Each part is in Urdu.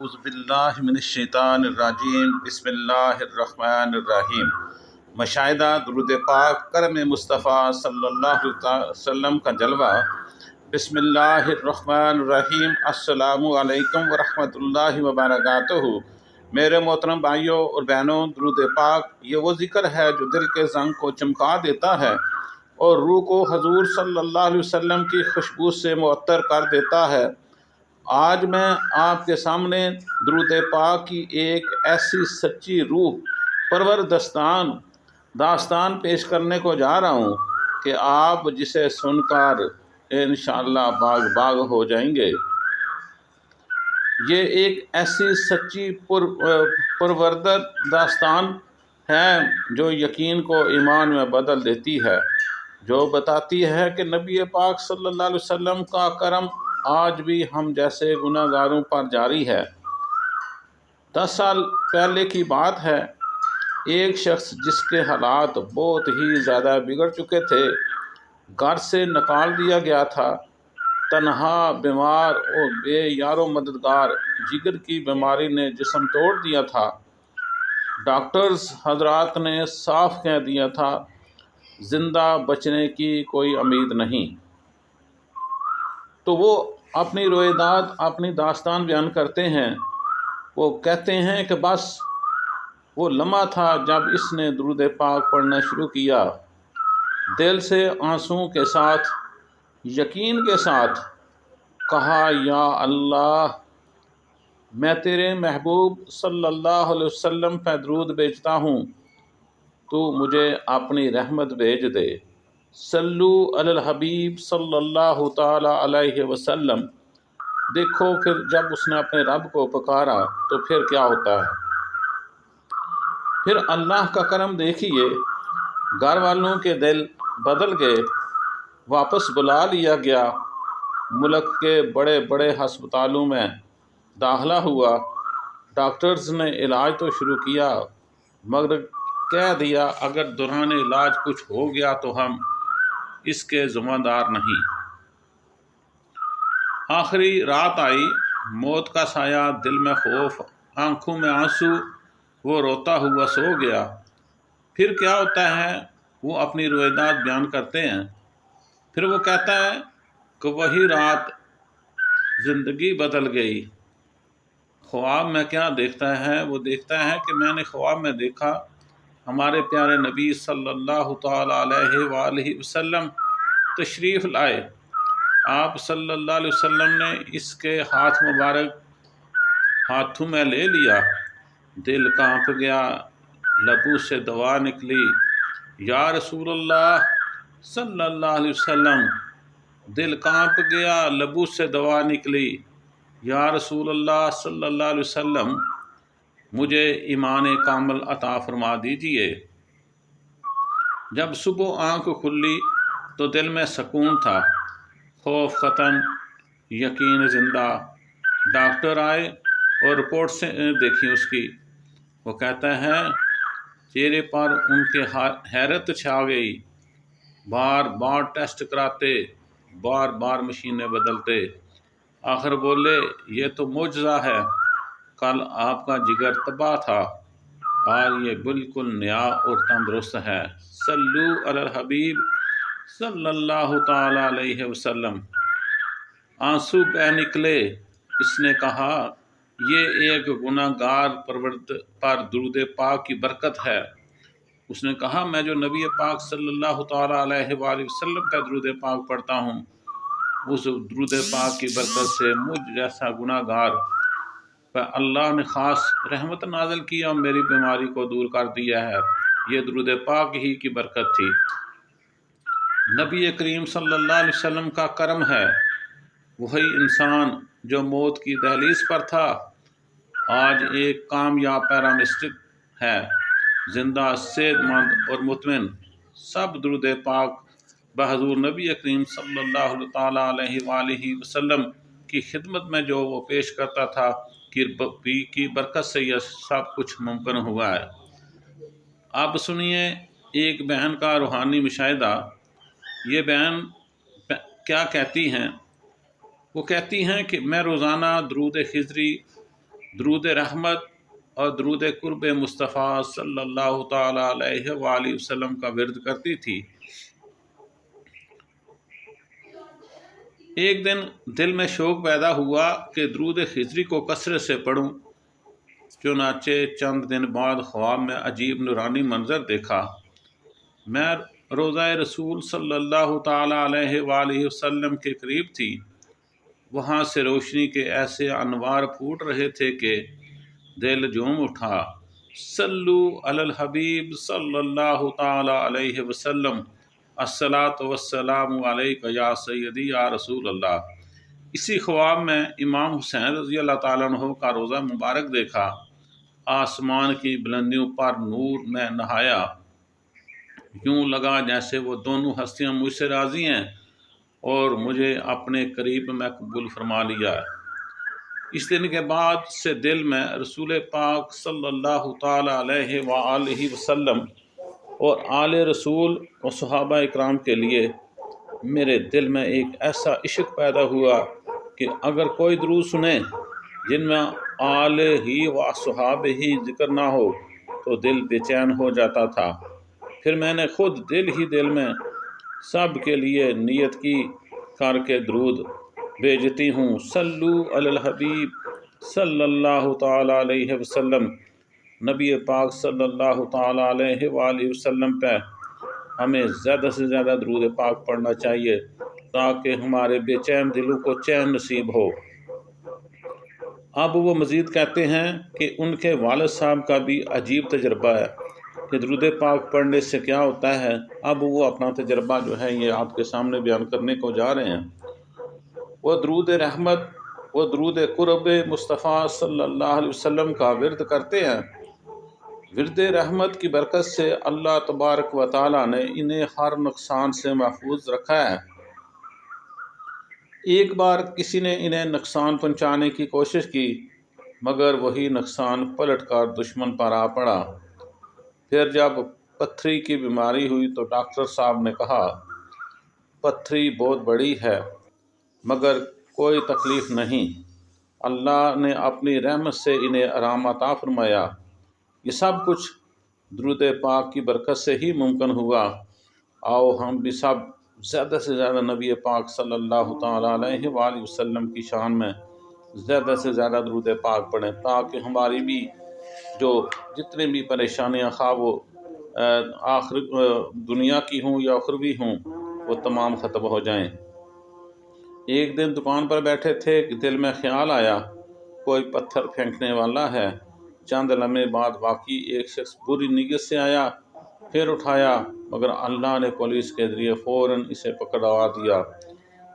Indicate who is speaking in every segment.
Speaker 1: اعوذ باللہ من الشیطان الرجیم بسم اللہ الرحمن الرحیم۔ مشاہدہ درود پاک کرم مصطفیٰ صلی اللہ علیہ وسلم کا جلوہ۔ بسم اللہ الرحمن الرحیم۔ السلام علیکم ورحمۃ اللہ وبرکاتہ۔ میرے محترم بھائیوں اور بہنوں، درود پاک یہ وہ ذکر ہے جو دل کے زنگ کو چمکا دیتا ہے اور روح کو حضور صلی اللہ علیہ وسلم کی خوشبو سے معطر کر دیتا ہے۔ آج میں آپ کے سامنے درود پاک کی ایک ایسی سچی روح پرور داستان پیش کرنے کو جا رہا ہوں کہ آپ جسے سن کر انشاءاللہ باغ باغ ہو جائیں گے۔ یہ ایک ایسی سچی پروردہ داستان ہے جو یقین کو ایمان میں بدل دیتی ہے، جو بتاتی ہے کہ نبی پاک صلی اللہ علیہ وسلم کا کرم آج بھی ہم جیسے گناہ گاروں پر جاری ہے۔ 10 سال پہلے کی بات ہے، ایک شخص جس کے حالات بہت ہی زیادہ بگڑ چکے تھے، گھر سے نکال دیا گیا تھا، تنہا، بیمار اور بے یار و مددگار، جگر کی بیماری نے جسم توڑ دیا تھا۔ ڈاکٹرز حضرات نے صاف کہہ دیا تھا زندہ بچنے کی کوئی امید نہیں۔ تو وہ اپنی رویداد، اپنی داستان بیان کرتے ہیں۔ وہ کہتے ہیں کہ بس وہ لمحہ تھا جب اس نے درود پاک پڑھنا شروع کیا، دل سے آنسوؤں کے ساتھ، یقین کے ساتھ کہا، یا اللہ، میں تیرے محبوب صلی اللہ علیہ وسلم پہ درود بھیجتا ہوں، تو مجھے اپنی رحمت بھیج دے۔ صلو علی الحبیب صلی اللہ تعالی علیہ وسلم۔ دیکھو پھر جب اس نے اپنے رب کو پکارا تو پھر کیا ہوتا ہے۔ پھر اللہ کا کرم دیکھیے، گھر والوں کے دل بدل گئے، واپس بلا لیا گیا، ملک کے بڑے بڑے ہسپتالوں میں داخلہ ہوا، ڈاکٹرز نے علاج تو شروع کیا، مگر کہہ دیا اگر دوران علاج کچھ ہو گیا تو ہم اس کے ذمہ دار نہیں۔ آخری رات آئی، موت کا سایہ، دل میں خوف، آنکھوں میں آنسو، وہ روتا ہوا سو گیا۔ پھر کیا ہوتا ہے، وہ اپنی رویداد بیان کرتے ہیں۔ پھر وہ کہتا ہے کہ وہی رات زندگی بدل گئی۔ خواب میں کیا دیکھتا ہے؟ وہ دیکھتا ہے کہ میں نے خواب میں دیکھا ہمارے پیارے نبی صلی اللہ تعالی علیہ وآلہ وسلم تشریف لائے۔ آپ صلی اللہ علیہ وسلم نے اس کے ہاتھ مبارک ہاتھوں میں لے لیا، دل کانپ گیا، لبوں سے دعا نکلی، یا رسول اللہ صلی اللہ علیہ وسلم۔ دل کانپ گیا، لبوں سے دعا نکلی، یا رسول اللہ صلی اللہ علیہ وسلم، مجھے ایمان کامل عطا فرما دیجئے۔ جب صبح آنکھ کھلی تو دل میں سکون تھا، خوف ختم، یقین زندہ۔ ڈاکٹر آئے اور رپورٹ سے دیکھی اس کی۔ وہ کہتا ہے چہرے پر ان کے حیرت چھا گئی، بار بار ٹیسٹ کراتے، بار بار مشینیں بدلتے، آخر بولے یہ تو معجزہ ہے، کل آپ کا جگر تباہ تھا، آج یہ بالکل نیا اور تندرست ہے۔ صلو علی الحبیب صلی اللہ تعالی علیہ وسلم۔ آنسو بہہ نکلے۔ اس نے کہا یہ ایک گناہ گار پر درود پاک کی برکت ہے۔ اس نے کہا میں جو نبی پاک صلی اللہ تعالی علیہ وآلہ وسلم کا درود پاک پڑھتا ہوں، اس درود پاک کی برکت سے مجھ جیسا گناہ گار پر اللہ نے خاص رحمت نازل کی اور میری بیماری کو دور کر دیا ہے۔ یہ درود پاک ہی کی برکت تھی۔ نبی کریم صلی اللہ علیہ وسلم کا کرم ہے، وہی انسان جو موت کی دہلیز پر تھا آج ایک کامیاب پیرامسٹک ہے، زندہ، صحت مند اور مطمئن۔ سب درود پاک بحضور نبی کریم صلی اللہ تعالی علیہ وآلہ وسلم کی خدمت میں جو وہ پیش کرتا تھا کی برکت سے یہ سب کچھ ممکن ہوا ہے۔ اب سنیے ایک بہن کا روحانی مشاہدہ۔ یہ بہن کیا کہتی ہیں؟ وہ کہتی ہیں کہ میں روزانہ درود خضری درود رحمت اور درود قرب مصطفیٰ صلی اللہ تعالیٰ علیہ وآلہ وسلم کا ورد کرتی تھی۔ ایک دن دل میں شوق پیدا ہوا کہ درود خضری کو کثرت سے پڑھوں۔ چنانچہ چند دن بعد خواب میں عجیب نورانی منظر دیکھا۔ میں روضہ رسول صلی اللہ تعالیٰ علیہ وآلہ وسلم کے قریب تھی۔ وہاں سے روشنی کے ایسے انوار پھوٹ رہے تھے کہ دل جھوم اٹھا۔ صلو علی الحبیب صلی اللہ تعالیٰ علیہ وسلم، الصلاۃ والسلام علیک یا سیدی یا رسول اللہ۔ اسی خواب میں امام حسین رضی اللہ تعالیٰ عنہ کا روضہ مبارک دیکھا۔ آسمان کی بلندیوں پر نور میں نہایا، یوں لگا جیسے وہ دونوں ہستیاں مجھ سے راضی ہیں اور مجھے اپنے قریب میں قبول فرما لیا۔ اس دن کے بعد سے دل میں رسول پاک صلی اللہ تعالیٰ علیہ وآلہ وسلم اور آل رسول و صحابہ اکرام کے لیے میرے دل میں ایک ایسا عشق پیدا ہوا کہ اگر کوئی درود سنے جن میں آل ہی و صحاب ہی ذکر نہ ہو تو دل بے چین ہو جاتا تھا۔ پھر میں نے خود دل میں سب کے لیے نیت کی کر کے درود بھیجتی ہوں۔ صلو علی الحبیب صلی اللہ تعالیٰ علیہ وسلم۔ نبی پاک صلی اللہ تعالیٰ علیہ وآلہ وسلم پہ ہمیں زیادہ سے زیادہ درود پاک پڑھنا چاہیے تاکہ ہمارے بے چین دلوں کو چین نصیب ہو۔ اب وہ مزید کہتے ہیں کہ ان کے والد صاحب کا بھی عجیب تجربہ ہے کہ درود پاک پڑھنے سے کیا ہوتا ہے۔ اب وہ اپنا تجربہ جو ہے یہ آپ کے سامنے بیان کرنے کو جا رہے ہیں۔ وہ درود رحمت وہ درود قرب مصطفیٰ صلی اللہ علیہ وسلم کا ورد کرتے ہیں۔ ورد رحمت کی برکت سے اللہ تبارک و تعالیٰ نے انہیں ہر نقصان سے محفوظ رکھا ہے۔ ایک بار کسی نے انہیں نقصان پہنچانے کی کوشش کی مگر وہی نقصان پلٹ کر دشمن پر آ پڑا۔ پھر جب پتھری کی بیماری ہوئی تو ڈاکٹر صاحب نے کہا پتھری بہت بڑی ہے مگر کوئی تکلیف نہیں، اللہ نے اپنی رحمت سے انہیں آرام عطا فرمایا۔ یہ سب کچھ درود پاک کی برکت سے ہی ممکن ہوا۔ آؤ ہم بھی سب زیادہ سے زیادہ نبی پاک صلی اللہ تعالیٰ علیہ وآلہ وسلم کی شان میں زیادہ سے زیادہ درود پاک پڑھیں تاکہ ہماری بھی جو جتنی بھی پریشانیاں خواہ وہ آخر دنیا کی ہوں یا اخروی ہوں وہ تمام ختم ہو جائیں۔ ایک دن دکان پر بیٹھے تھے کہ دل میں خیال آیا کوئی پتھر پھینکنے والا ہے۔ چند لمحے بعد واقعی ایک شخص بری نیت سے آیا، پھر اٹھایا مگر اللہ نے پولیس کے ذریعے فوراً اسے پکڑوا دیا۔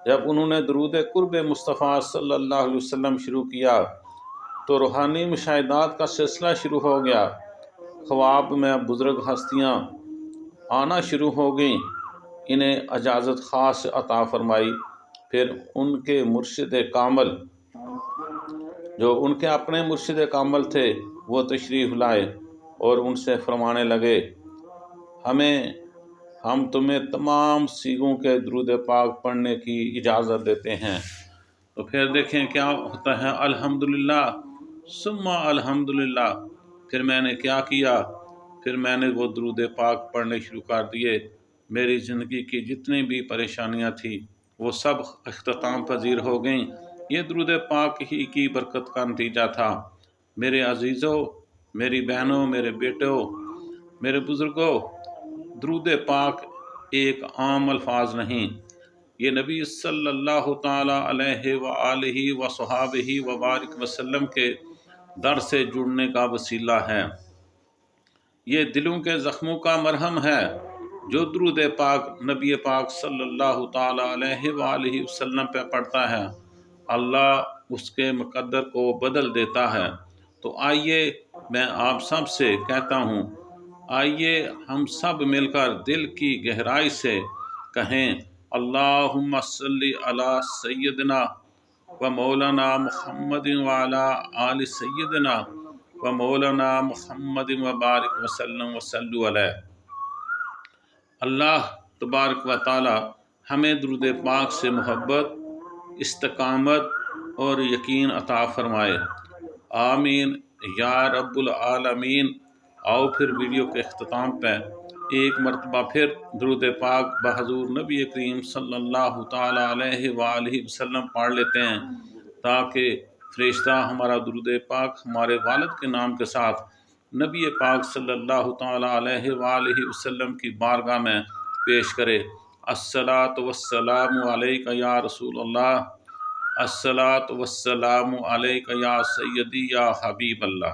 Speaker 1: جب انہوں نے درود قرب مصطفیٰ صلی اللہ علیہ وسلم شروع کیا تو روحانی مشاہدات کا سلسلہ شروع ہو گیا۔ خواب میں بزرگ ہستیاں آنا شروع ہو گئیں، انہیں اجازت خاص عطا فرمائی۔ پھر ان کے مرشد کامل جو ان کے اپنے مرشد کامل تھے وہ تشریف لائے اور ان سے فرمانے لگے ہم تمہیں تمام سیغوں کے درود پاک پڑھنے کی اجازت دیتے ہیں۔ تو پھر دیکھیں کیا ہوتا ہے، الحمدللہ ثم الحمدللہ۔ پھر میں نے کیا کیا، پھر میں نے وہ درود پاک پڑھنے شروع کر دیے۔ میری زندگی کی جتنی بھی پریشانیاں تھیں وہ سب اختتام پذیر ہو گئیں۔ یہ درود پاک ہی کی برکت کا نتیجہ تھا۔ میرے عزیزوں، میری بہنوں، میرے بیٹوں، میرے بزرگوں، درود پاک ایک عام الفاظ نہیں، یہ نبی صلی اللہ تعالیٰ علیہ وآلہ وصحابہ وبارک وسلم کے در سے جڑنے کا وسیلہ ہے۔ یہ دلوں کے زخموں کا مرہم ہے۔ جو درود پاک نبی پاک صلی اللہ تعالیٰ علیہ وآلہ وسلم پہ پڑھتا ہے اللہ اس کے مقدر کو بدل دیتا ہے۔ تو آئیے میں آپ سب سے کہتا ہوں، آئیے ہم سب مل کر دل کی گہرائی سے کہیں اللہم صلی علی سیدنا و مولانا محمد وعلی آل سیدنا و مولانا محمد وبارک وسلم وصلو علیہ۔ اللہ تبارک و تعالی ہمیں درود پاک سے محبت، استقامت اور یقین عطا فرمائے۔ آمین یا رب العالمین۔ آؤ پھر ویڈیو کے اختتام پہ ایک مرتبہ پھر درود پاک بحضور نبی کریم صلی اللہ تعالیٰ علیہ وآلہ وسلم پڑھ لیتے ہیں، تاکہ فرشتہ ہمارا درود پاک ہمارے والد کے نام کے ساتھ نبی پاک صلی اللہ تعالیٰ علیہ وآلہ وسلم کی بارگاہ میں پیش کرے۔ الصلاۃ والسلام علیک یا رسول اللہ، الصلاۃ والسلام علیک یا سیدی یا حبیب اللہ۔